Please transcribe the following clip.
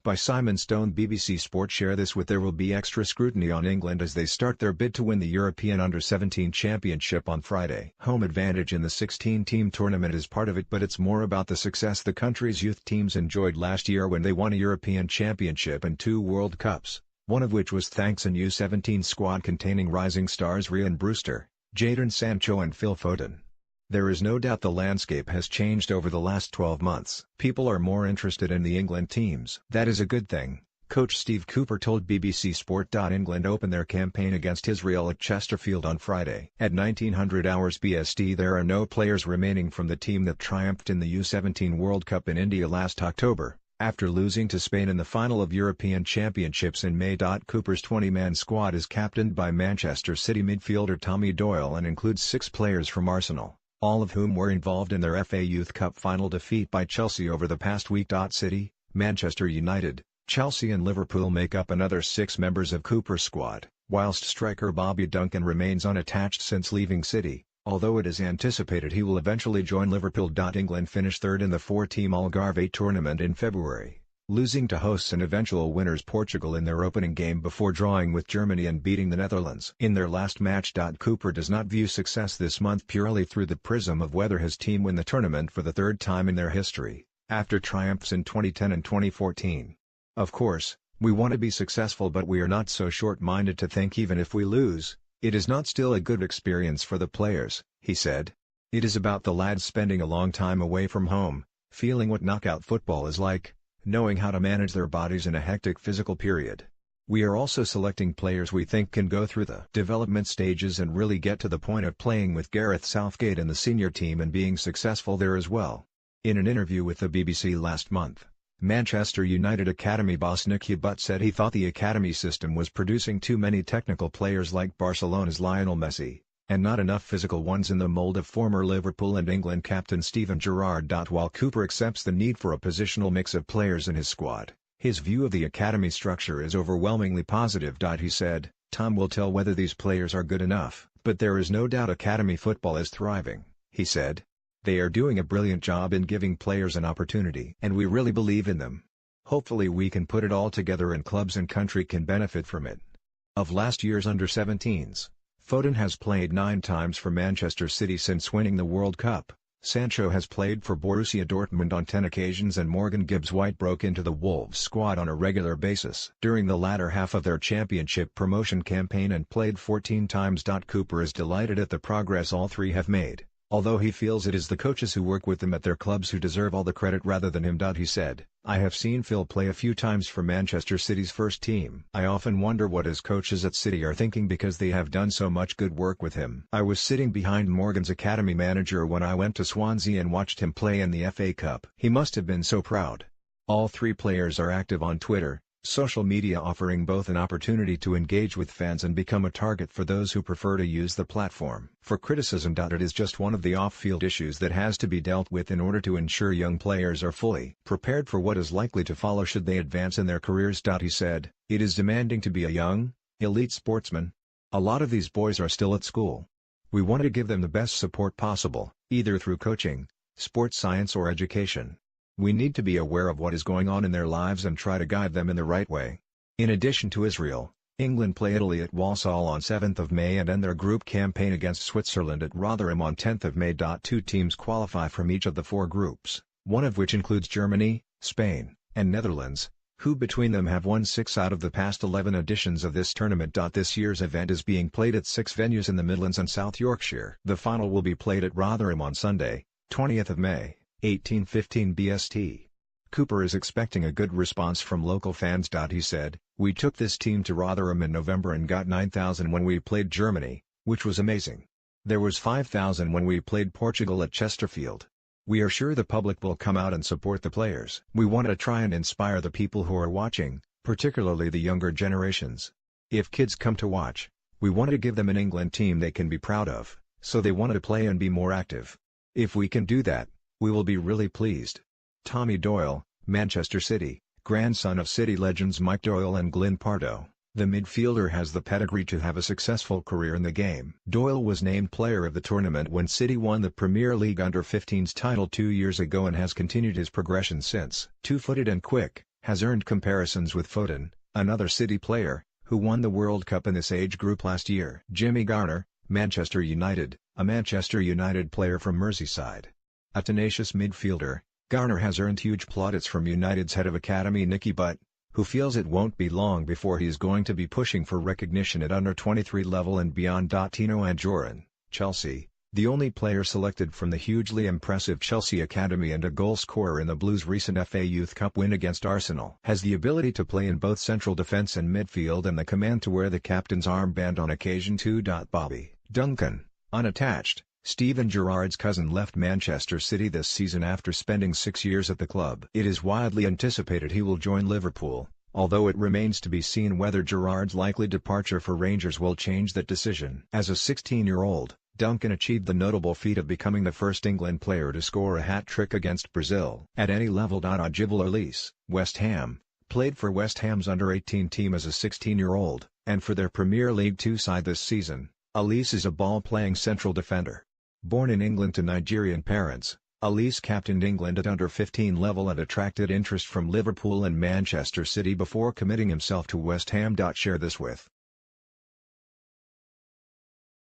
By Simon Stone. BBC Sport share this with: there will be extra scrutiny on England as they start their bid to win the European Under-17 Championship on Friday. Home advantage in the 16-team tournament is part of it, but it's more about the success the country's youth teams enjoyed last year when they won a European Championship and 2 World Cups, one of which was thanks to an U17 squad containing rising stars Ryan Brewster, Jadon Sancho and Phil Foden. There is no doubt the landscape has changed over the last 12 months. People are more interested in the England teams. That is a good thing, coach Steve Cooper told BBC Sport. England open their campaign against Israel at Chesterfield on Friday. At 1900 hours BST, there are no players remaining from the team that triumphed in the U17 World Cup in India last October, after losing to Spain in the final of European Championships in May. Cooper's 20-man squad is captained by Manchester City midfielder Tommy Doyle and includes 6 players from Arsenal, all of whom were involved in their FA Youth Cup final defeat by Chelsea over the past week. City, Manchester United, Chelsea and Liverpool make up another 6 members of Cooper's squad, whilst striker Bobby Duncan remains unattached since leaving City, although it is anticipated he will eventually join Liverpool. England finished third in the 4-team Algarve tournament in February, losing to hosts and eventual winners Portugal in their opening game before drawing with Germany and beating the Netherlands in their last match. Cooper does not view success this month purely through the prism of whether his team win the tournament for the 3rd time in their history, after triumphs in 2010 and 2014. Of course, we want to be successful, but we are not so short-minded to think even if we lose, it is not still a good experience for the players, he said. It is about the lads spending a long time away from home, feeling what knockout football is like, knowing how to manage their bodies in a hectic physical period. We are also selecting players we think can go through the development stages and really get to the point of playing with Gareth Southgate and the senior team and being successful there as well. In an interview with the BBC last month, Manchester United academy boss Nicky Butt said he thought the academy system was producing too many technical players like Barcelona's Lionel Messi, and not enough physical ones in the mould of former Liverpool and England captain Steven Gerrard. While Cooper accepts the need for a positional mix of players in his squad, his view of the academy structure is overwhelmingly positive. He said, "Time will tell whether these players are good enough, but there is no doubt academy football is thriving," he said. "They are doing a brilliant job in giving players an opportunity, and we really believe in them. Hopefully we can put it all together and clubs and country can benefit from it." Of last year's under-17s, Foden has played 9 times for Manchester City since winning the World Cup, Sancho has played for Borussia Dortmund on 10 occasions, and Morgan Gibbs-White broke into the Wolves squad on a regular basis during the latter half of their championship promotion campaign and played 14 times. Cooper is delighted at the progress all 3 have made, although he feels it is the coaches who work with them at their clubs who deserve all the credit rather than him. He said, "I have seen Phil play a few times for Manchester City's first team. I often wonder what his coaches at City are thinking because they have done so much good work with him. I was sitting behind Morgan's academy manager when I went to Swansea and watched him play in the FA Cup. He must have been so proud." All 3 players are active on Twitter, social media, offering both an opportunity to engage with fans and become a target for those who prefer to use the platform for criticism. It is just one of the off-field issues that has to be dealt with in order to ensure young players are fully prepared for what is likely to follow should they advance in their careers. He said, "It is demanding to be a young, elite sportsman. A lot of these boys are still at school. We want to give them the best support possible, either through coaching, sports science or education. We need to be aware of what is going on in their lives and try to guide them in the right way." In addition to Israel, England play Italy at Walsall on 7th of May and end their group campaign against Switzerland at Rotherham on 10th of May. 2 teams qualify from each of the 4 groups, one of which includes Germany, Spain, and Netherlands, who between them have won 6 out of the past 11 editions of this tournament. This year's event is being played at 6 venues in the Midlands and South Yorkshire. The final will be played at Rotherham on Sunday, 20th of May. 18:15 BST. Cooper is expecting a good response from local fans. He said, "We took this team to Rotherham in November and got 9,000 when we played Germany, which was amazing. There was 5,000 when we played Portugal at Chesterfield. We are sure the public will come out and support the players. We want to try and inspire the people who are watching, particularly the younger generations. If kids come to watch, we want to give them an England team they can be proud of, so they want to play and be more active. If we can do that, we will be really pleased." Tommy Doyle, Manchester City, grandson of City legends Mike Doyle and Glyn Pardoe, the midfielder has the pedigree to have a successful career in the game. Doyle was named player of the tournament when City won the Premier League Under-15s title 2 years ago and has continued his progression since. Two-footed and quick, has earned comparisons with Foden, another City player, who won the World Cup in this age group last year. Jimmy Garner, Manchester United, a Manchester United player from Merseyside. A tenacious midfielder, Garner has earned huge plaudits from United's head of academy Nicky Butt, who feels it won't be long before he is going to be pushing for recognition at under-23 level and beyond. Tino Anjorin, Chelsea, the only player selected from the hugely impressive Chelsea academy and a goal scorer in the Blues' recent FA Youth Cup win against Arsenal, has the ability to play in both central defence and midfield and the command to wear the captain's armband on occasion too. Bobby Duncan, unattached, Steven Gerrard's cousin, left Manchester City this season after spending 6 years at the club. It is widely anticipated he will join Liverpool, although it remains to be seen whether Gerrard's likely departure for Rangers will change that decision. As a 16-year-old, Duncan achieved the notable feat of becoming the first England player to score a hat-trick against Brazil at any level. Djibril Elise, West Ham, played for West Ham's under-18 team as a 16-year-old, and for their Premier League 2 side this season. Elise is a ball-playing central defender. Born in England to Nigerian parents, Elise captained England at under-15 level and attracted interest from Liverpool and Manchester City before committing himself to West Ham. Share this with